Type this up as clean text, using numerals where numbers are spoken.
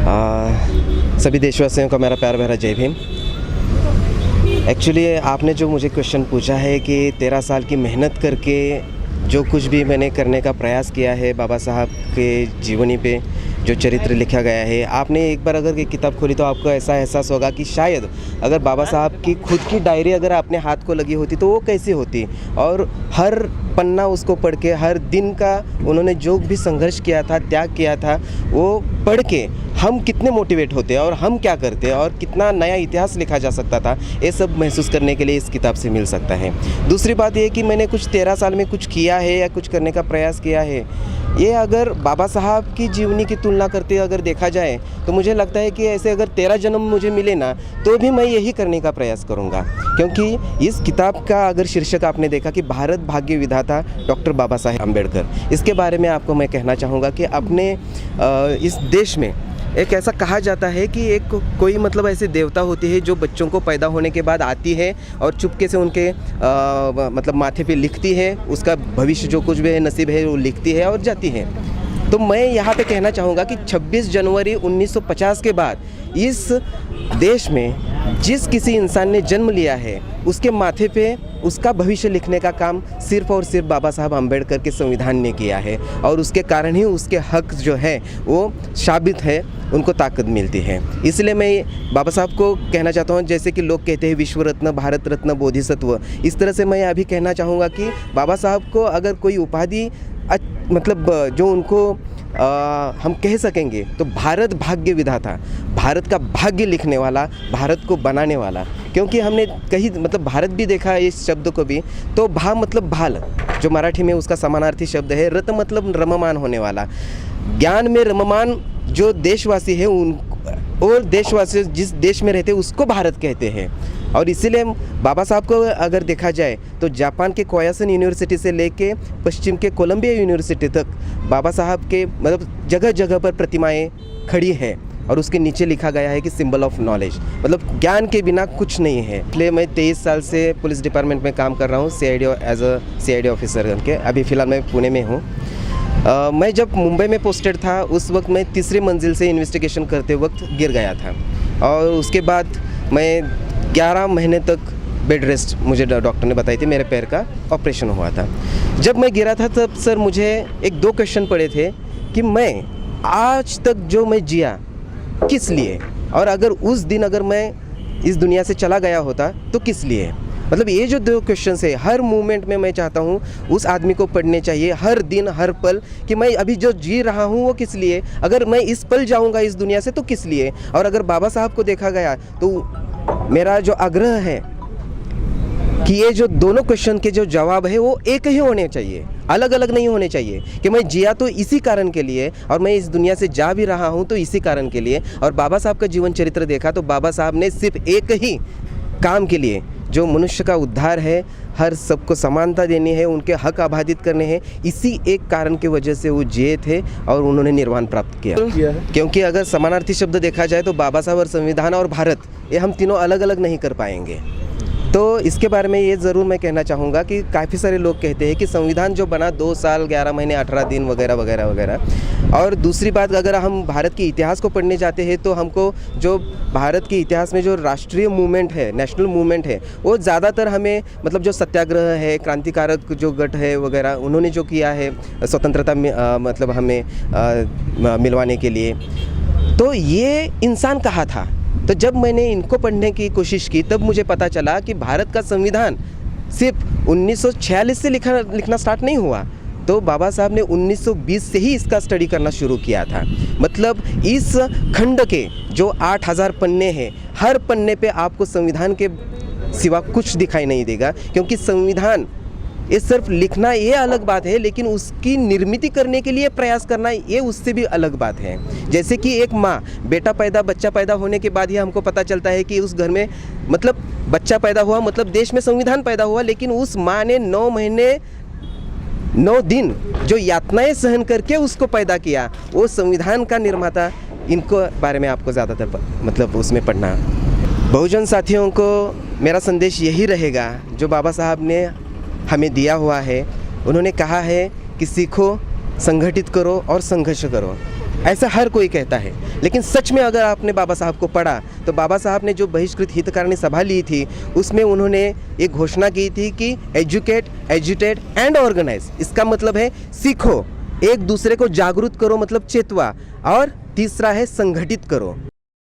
सभी देशवासियों को मेरा प्यार भरा जय भीम। एक्चुअली आपने जो मुझे क्वेश्चन पूछा है कि 13 साल की मेहनत करके जो कुछ भी मैंने करने का प्रयास किया है, बाबा साहब के जीवनी पे जो चरित्र लिखा गया है, आपने एक बार अगर ये किताब खोली तो आपको ऐसा एहसास होगा कि शायद अगर बाबा साहब की खुद की डायरी अगर अपने हाथ को लगी होती तो वो कैसी होती, और हर पन्ना उसको पढ़ के हर दिन का उन्होंने जो भी संघर्ष किया था, त्याग किया था, वो पढ़ के हम कितने मोटिवेट होते और हम क्या करते और कितना नया इतिहास लिखा जा सकता था, ये सब महसूस करने के लिए इस किताब से मिल सकता है। दूसरी बात ये कि मैंने कुछ 13 साल में कुछ किया है या कुछ करने का प्रयास किया है, ये अगर बाबा साहब की जीवनी की तुलना करते अगर देखा जाए तो मुझे लगता है कि ऐसे अगर 13 जन्म मुझे मिले ना तो भी मैं यही करने का प्रयास करूँगा, क्योंकि इस किताब का अगर शीर्षक आपने देखा कि भारत भाग्य विधाता डॉक्टर बाबा साहेब अम्बेडकर, इसके बारे में आपको मैं कहना चाहूँगा कि अपने इस देश में एक ऐसा कहा जाता है कि एक कोई मतलब ऐसी देवता होती है जो बच्चों को पैदा होने के बाद आती है और चुपके से उनके मतलब माथे पे लिखती है, उसका भविष्य जो कुछ भी है नसीब है वो लिखती है और जाती है। तो मैं यहाँ पे कहना चाहूँगा कि 26 जनवरी 1950 के बाद इस देश में जिस किसी इंसान ने जन्म लिया है उसके माथे पे उसका भविष्य लिखने का काम सिर्फ और सिर्फ बाबा साहब अम्बेडकर के संविधान ने किया है, और उसके कारण ही उसके हक जो है वो साबित है, उनको ताकत मिलती है। इसलिए मैं बाबा साहब को कहना चाहता हूँ, जैसे कि लोग कहते हैं विश्व रत्न, भारत रत्न, बोधिसत्व, इस तरह से मैं अभी कहना चाहूँगा कि बाबा साहब को अगर कोई उपाधि मतलब जो उनको हम कह सकेंगे तो भारत भाग्य विधाता, भारत का भाग्य लिखने वाला, भारत को बनाने वाला, क्योंकि हमने कहीं मतलब भारत भी देखा इस शब्द को भी, तो भा मतलब भाल जो मराठी में उसका समानार्थी शब्द है, रत मतलब रममान होने वाला, ज्ञान में रममान जो देशवासी है उन और देशवासी जिस देश में रहते हैं उसको भारत कहते हैं। और इसीलिए बाबा साहब को अगर देखा जाए तो जापान के कोयासन यूनिवर्सिटी से लेके पश्चिम के कोलंबिया यूनिवर्सिटी तक बाबा साहब के मतलब जगह जगह पर प्रतिमाएं खड़ी हैं, और उसके नीचे लिखा गया है कि सिंबल ऑफ नॉलेज, मतलब ज्ञान के बिना कुछ नहीं है। इसलिए मैं 23 साल से पुलिस डिपार्टमेंट में काम कर रहा हूँ, CID as a CID officer के। अभी फ़िलहाल मैं पुणे में हूँ। मैं जब मुंबई में पोस्टेड था उस वक्त मैं तीसरी मंजिल से इन्वेस्टिगेशन करते वक्त गिर गया था, और उसके बाद मैं 11 महीने तक बेड रेस्ट मुझे डॉक्टर ने बताई थी, मेरे पैर का ऑपरेशन हुआ था। जब मैं गिरा था तब सर मुझे 1-2 क्वेश्चन पड़े थे कि मैं आज तक जो मैं जिया किस लिए, और अगर उस दिन अगर मैं इस दुनिया से चला गया होता तो किस लिए। मतलब ये जो 2 क्वेश्चन है हर मोमेंट में मैं चाहता हूँ उस आदमी को पढ़ने चाहिए, हर दिन हर पल, कि मैं अभी जो जी रहा हूँ वो किस लिए, अगर मैं इस पल जाऊँगा इस दुनिया से तो किस लिए। और अगर बाबा साहब को देखा गया तो मेरा जो आग्रह है कि ये जो दोनों क्वेश्चन के जो जवाब है वो एक ही होने चाहिए, अलग अलग नहीं होने चाहिए, कि मैं जिया तो इसी कारण के लिए और मैं इस दुनिया से जा भी रहा हूँ तो इसी कारण के लिए। और बाबा साहब का जीवन चरित्र देखा तो बाबा साहब ने सिर्फ एक ही काम के लिए, जो मनुष्य का उद्धार है, हर सबको समानता देनी है, उनके हक आबादित करने हैं, इसी एक कारण की वजह से वो जिए थे और उन्होंने निर्वाण प्राप्त किया। क्योंकि अगर समानार्थी शब्द देखा जाए तो बाबा साहब और संविधान और भारत, ये हम तीनों अलग अलग नहीं कर पाएंगे। तो इसके बारे में ये ज़रूर मैं कहना चाहूँगा कि काफ़ी सारे लोग कहते हैं कि संविधान जो बना 2 साल 11 महीने 18 दिन वगैरह वगैरह वगैरह। और दूसरी बात, अगर हम भारत के इतिहास को पढ़ने जाते हैं तो हमको जो भारत के इतिहास में जो राष्ट्रीय मूवमेंट है, नेशनल मूवमेंट है, वो ज़्यादातर हमें मतलब जो सत्याग्रह है, क्रांतिकारक जो गट है वगैरह, उन्होंने जो किया है स्वतंत्रता मतलब हमें मिलवाने के लिए, तो ये इंसान कहाँ था। तो जब मैंने इनको पढ़ने की कोशिश की तब मुझे पता चला कि भारत का संविधान सिर्फ 1946 से लिखना स्टार्ट नहीं हुआ, तो बाबा साहब ने 1920 से ही इसका स्टडी करना शुरू किया था। मतलब इस खंड के जो 8000 पन्ने हैं, हर पन्ने पे आपको संविधान के सिवा कुछ दिखाई नहीं देगा, क्योंकि संविधान ये सिर्फ लिखना ये अलग बात है, लेकिन उसकी निर्मित करने के लिए प्रयास करना ये उससे भी अलग बात है। जैसे कि एक माँ बच्चा पैदा होने के बाद ही हमको पता चलता है कि उस घर में मतलब बच्चा पैदा हुआ, मतलब देश में संविधान पैदा हुआ, लेकिन उस माँ ने 9 महीने 9 दिन जो यातनाएं सहन करके उसको पैदा किया, वो संविधान का निर्माता। इनको बारे में आपको ज़्यादातर मतलब उसमें पढ़ना। बहुजन साथियों को मेरा संदेश यही रहेगा जो बाबा साहब ने हमें दिया हुआ है। उन्होंने कहा है कि सीखो, संगठित करो और संघर्ष करो। ऐसा हर कोई कहता है, लेकिन सच में अगर आपने बाबा साहब को पढ़ा तो बाबा साहब ने जो बहिष्कृत हितकारिणी सभा ली थी उसमें उन्होंने एक घोषणा की थी कि एजुकेट, एजुटेट एंड ऑर्गेनाइज। इसका मतलब है सीखो, एक दूसरे को जागरूक करो मतलब चेतवा, और तीसरा है संगठित करो।